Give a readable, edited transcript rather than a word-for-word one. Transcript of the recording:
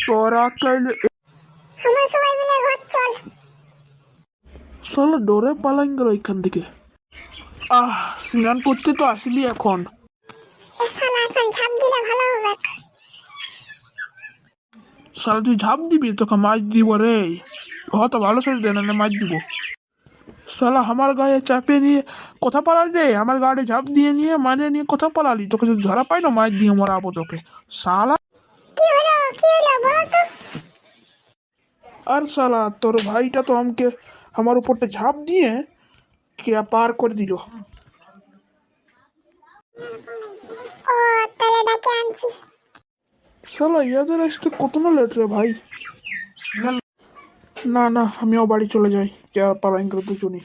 তোরা চাইলে আমরা সবাই মিলে ঘর চল। চলো ডোরে পালাইন গেল এখান থেকে। স্নান করতে তো আসলি এখন। এ শালা এখন ঝাঁপ দিলে ভালো হবে। শালা তুই ঝাঁপ দিবি, তোকে মাছ দিব রে। হয়তো ভালো সাজ দেয় না মাছ দিব। শালা আমার গায়ে চাপে নিয়ে কথা পালালি রে, আমার গাড়ি ঝাঁপ দিয়ে নিয়ে মানে নিয়ে কথা পালালি, তোকে যদি ধরা পাই না মাছ দিয়ে মরাবো তোকে শালা। কি হলো বলো তো। আর শালা তোর ভাইটা তো আমাকে আমার উপরটা ঝাঁপ দিয়ে কে পার করে দিল। ও তাহলে ডাকে আনছি। শালা ইয়াদের আসতে কত না লেট রে ভাই। না না, আমিও বাড়ি চলে যাই, কে পালাইন করে দুজনই।